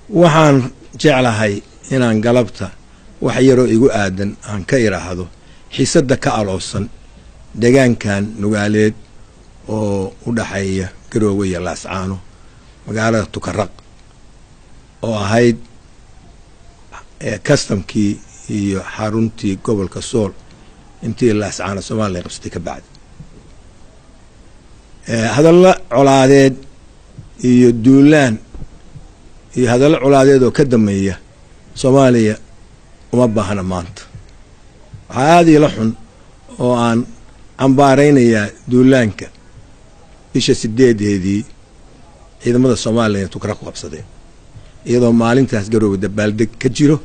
waxaan jeclahay inaan galabta wax yaroo igu aadan aan ka iraahdo xiisada ka aloosan deegaankan Nugaaleed oo u dhaxeeya Garoowe iyo Laascaano magaalada Tukaraq oo ahayd customkii iyo xaruntii gobolka Sool intii Laascaano Soomaaliya qabsatay ka bacdi hadalla colaadeed iyo duulaan iyo hadalla colaadeed oo ka dameeya Soomaaliya uma baahna maanta waxa aad ila xun oo aan cambaaraynaya duulaanka bisha 8deedii ciidamada Soomaaliya Tukaraq qabsadeen iyadoo maalintaas Garoowe dabaaldeg ka jiro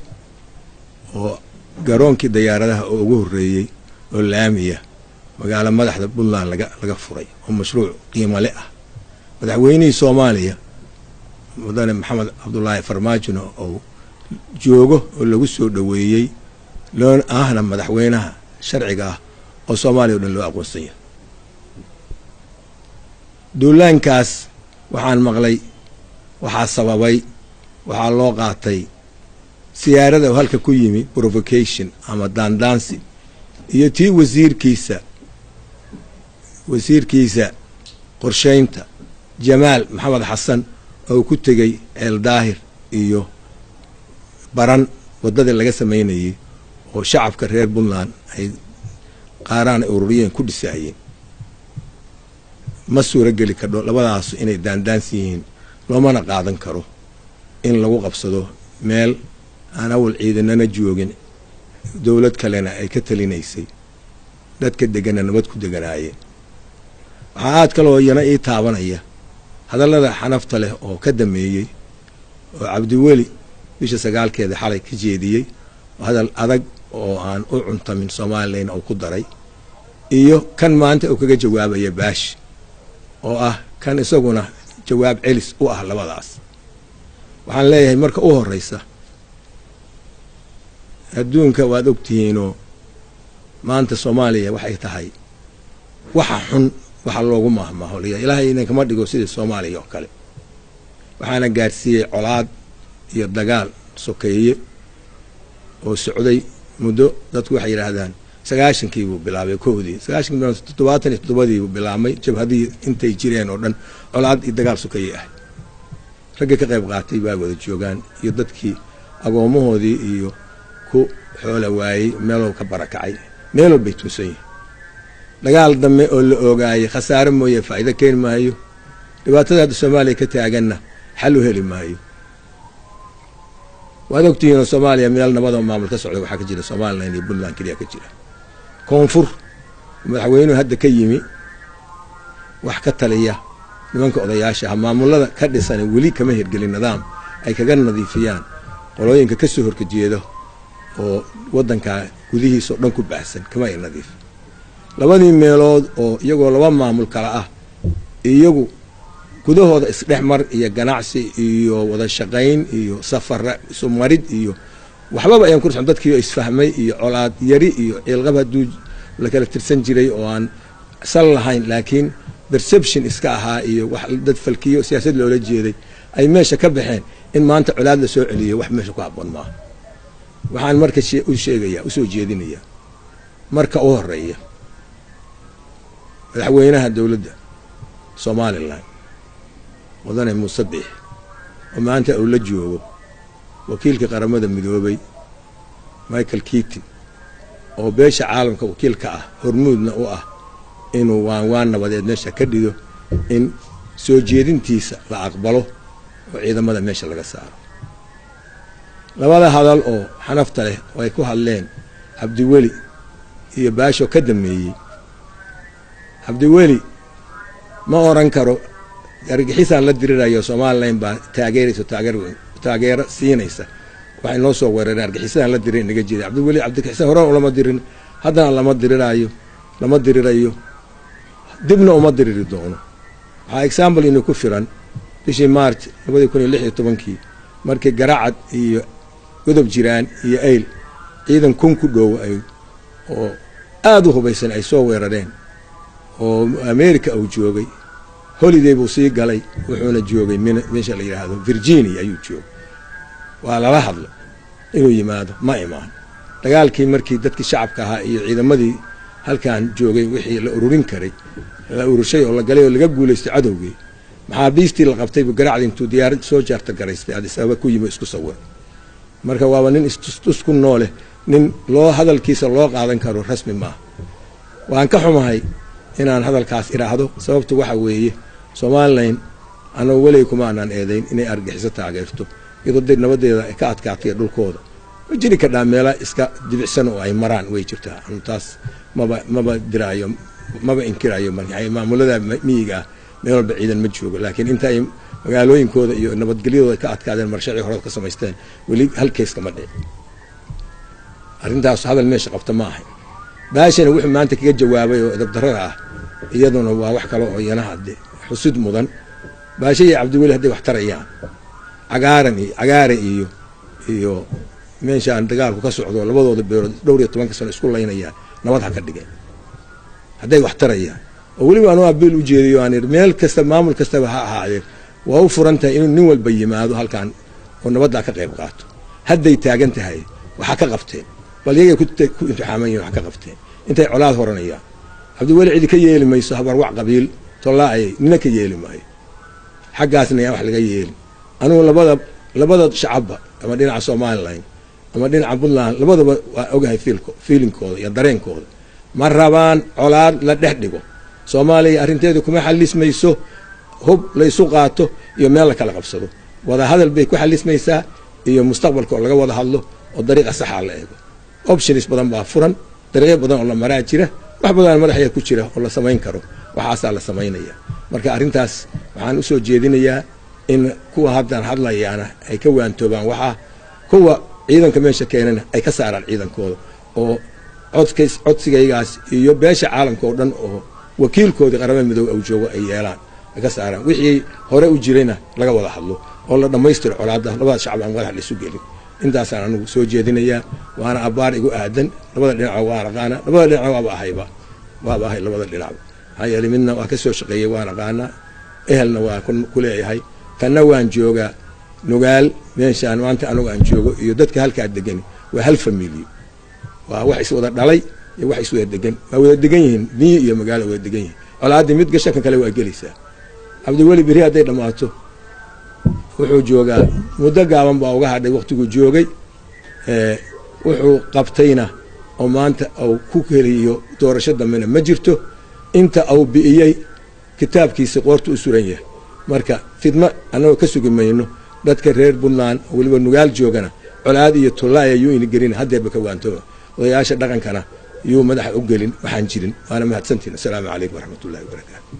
oo garoonkii diyaaradaha oo ugu horeeyay oo laamiya magaala madaxda Puntland laga furay oo mashruuc qiimo leh ah madaxweynihii Soomaaliya mudane Maxamed Cabdullaahi Farmaajo oo joogo oo lagu soo dhaweeyay loon ahna madaxweynaha sharciga ah oo Soomaaliya oo dhan loo aqoonsan yahay duulaankaas waxaan maqlay waxa sababay waxa loo qaatay siyaarada oo halka ku yimi provocation ama dandansi iyo tii wasiirkiisa qorsheynta Jamaal Maxamed Xasan oo ku tagay El Daahir iyo baran wadada laga sameeyay oo shacabka reer Puntland ay qaaraan ururiyeen ku dhisaayeen ma suura gali karo labadaas inay dandansi yihiin loomana qaadan karo in lagu qabsado meel aan awal ciidanana joogin dawlad kalena ay ka talinaysay dadka degan nabad ku deganaayeen waxa aad kale oo yana ii taabanaya hadallada xanafta leh oo ka dameeyay oo Cabdiweli bisha 9keeda xalay ka jeediyay hadal adag oo aan u cuntamin Soomaaliyeed oo ku daray iyo kan maanta oo kaga jawaabaya baash oo ah kan isaguna jawaab celis u ah labadaas waxaan leeyahay marka u horeysa adduunka waad ogtihiinoo maanta Soomaaliya waxay tahay waxa xun waxa loogu mahmaaho ilaahay inay kama dhigo sidii Soomaaliya oo kale waxaana gaarsiiyay colaad iyo dagaal sokeeye oo socday muddo dadku waxay yiraahdaan 90kii buu bilaabay koodii 97 buu bilaabay jabhadii intay jireen oo dhan colaad iyo dagaal sokeeye ah ragga ka qayb qaatay baa wada joogan iyo dadkii agoomahoodii iyo ku xoolo waayay meel ka barakacay meel bay tusay dagaal dame oo la ogaayay khasaare mooye faa'iido keen maayo dhibaatada Soomaaliya ka taaganna xal u heli maayo waad ogtihiin Soomaaliya meel nabad oo maamul ka socdo waxa ka jira Soomaaliland iyo Puntland kaliya ka jira koonfur madaxweynuhu hadda ka yimi wax ka taliya nimanka odayaasha maamulada ka dhisan wali kama hirgelin nidaam ay kaga nadiifiyaan qolooyinka ka soo horjeeda oo wadanka gudihiisa dhan ku baahsan kama ay nadiif labadii meelood oo iyagoo laba maamul kala ah iyagu gudahooda isdhexmar iyo ganacsi iyo wada shaqayn iyo safar sumarid iyo waxba ayaan ku rixin dadkii isfahmay iyo colaad yari iyo cilqab haduu la kala tirsan jiray oo aan sal lahayn laakiin perception iska ahaa iyo wax dad falkiyo siyaasad loola jeeday ay meesha ka baxeen in maanta colaad la soo celiyo wax meesha ku haboon ma waxaan marka u sheegayaa u soo jeedinaya marka u horeeya madaxweynaha dawladda Soomaaliland wadane Muuse Biixi oo maanta uu la joogo wakiilka qaramada midoobay Michael Keating oo beesha caalamka wakiilka ah hormuudna u ah inuu waan nabadeed meesha ka dhigo in soo jeedintiisa la aqbalo oo ciidamada meesha laga saaro labada hadal oo xanafta leh oo ay ku hadleen Cabdiweli iyo baasho ka dameeyay Cabdiweli ma oran karo argixisaan la dirirayo Soomaaliland baa taageero siinaysa waxay noo soo weerareen argixisaan la dirin naga jeeday Cabdiweli Cabdikixsan hore lama dirin haddana lama dirirayo dibna uma diriri doono waxa example inuu ku firan bishii March 2016 markii Garacad iyo godob jiraan iyo ayl ciidan kun ku dhow ay oo aad u hubaysan ay soo weerareen oo America uu joogay holiday buu sii galay wuxuuna joogay meesha la yiraahdo Virginia ayuu joogay waa lala hadlo inuu yimaado ma imaan dagaalkii markii dadkii shacabka ahaa iyo ciidamadii halkan joogay wixii la ururin karay la urushay oo la galay oo laga guulaystay cadowgii maxaabiistii la qabtay buu garacdi intuu diyaarad soo jaarta garaystay Addis Ababa ku yimi isku sawir marka waaba nin isku noole nin loo hadalkiisa loo qaadan karo rasmi maaha waan ka xumahay inaan hadalkaas iraahdo sababtu waxa weeye Soomaaliland ana wali kuma aanan eedayn inay argaxiso taageerto iyadoo dad nabadeeda ka adkaatay dhulkooda wajiri ka dhaameela iska dibicsan oo ay maraan way jirtaa taas maba diraayo maba inkirayo markay maamulada miyiga meel walba ciidan ma joogo laakiin inta ay magaalooyinkooda iyo nabadgelyadooda ka adkaadeen marshacii hore ka samaysteen wali halkees kama dhicin arrintaas hadal meesha qabta ma ahay baashana wuxuu maanta kaga jawaabay oo edeb darrada ah iyaduna waa wax kale oo iyana hadde xusid mudan baashii Cabdiweli hadday wax tarayaan cagaare iyo meeshaan dagaalku ka socdo labadooda beerood dhowr iyo 10 sano isku laynayaan nabad ha ka dhigeen hadday wax tarayaan oo wali waan abil u jeediyo aan meel kasta maamul kasta ha ahaadee waa u furantahay inuu nin walba yimaado halkan oo nabadda ka qayb qaato hadday taagan tahay waxa ka qabteen bal iyaga ku imtixaamayeen wax ka qabteen intay colaad horanayaan Cabdiweli cidi ka yeeli mayso habar wax qabiil tolaay nina ka yeeli maayo xaggaasna wax laga yeeli anu labada shacabba ama dhinaca Soomaaliland ama dhinaca Puntland labadaba waa ogahay feelingkooda iyo dareenkooda ma rabaan colaad la dhex dhigo Soomaaliya arinteedu kuma xalismayso hub la isu qaato iyo meel la kala qabsado wada hadal bay ku xalismaysaa iyo mustaqbalka laga wada hadlo oo dariiqa sax ah la eego options badan baa furan dariiqo badan oo la maraa jira wax badan madaxaya ku jira oo la sameyn karo waxaas la sameynaya marka arintaas waxaan u soo jeedinayaa in kuwa haddan hadlayaana ay ka waantoobaan waxa kuwa ciidanka meesha keenana ay ka saaraan ciidankooda oo codsigaygaas iyo beesha caalamka oo dhan oo wakiilkoodii qaramada midowga uu joogo ay yeelaan ka saaraan wixii hore u jirayna laga wada hadlo oo la dhameystiro colaadda labada shacab aan wada isu gelin intaas aan anigu soo jeedinayaa waana abaar igu aadan labada dhinac waa aqaana labada dhinac waa ahay labada dhinac hay'ad midna waa ka soo shaqeeyay waan aqaana ehelna waa ku leeyahay kana waan joogaa nugaal meeshaan maanta anigu aan joogo iyo dadka halka degan waa hal family waa wax is wada dhalay iyo wax is wada degan waa wada degan yihiin miyi iyo magaalo wada degan yihiin colaadii mid gashan kale waa gelaysaa Cabdiweli biri haday dhamaato wuxuu joogaa muddo gaaban baa uga hadhay waqtigu joogay wuxuu qabtayna oo maanta uu ku keliyo doorasho dambeena ma jirto inta uu bi'iyay kitaabkiisa qoorta u suran yahay marka fidma anoo ka sugimayno dadka reer Puntland waliba nugaal joogana colaad iyo tolaay ayuu in gelin hadeeba ka waanto odayaasha dhaqankana iyo madaxa u gelin waxaan jirin waana mahadsantiin assalaamu calaykum waraxmatullaahi wabarakaatuh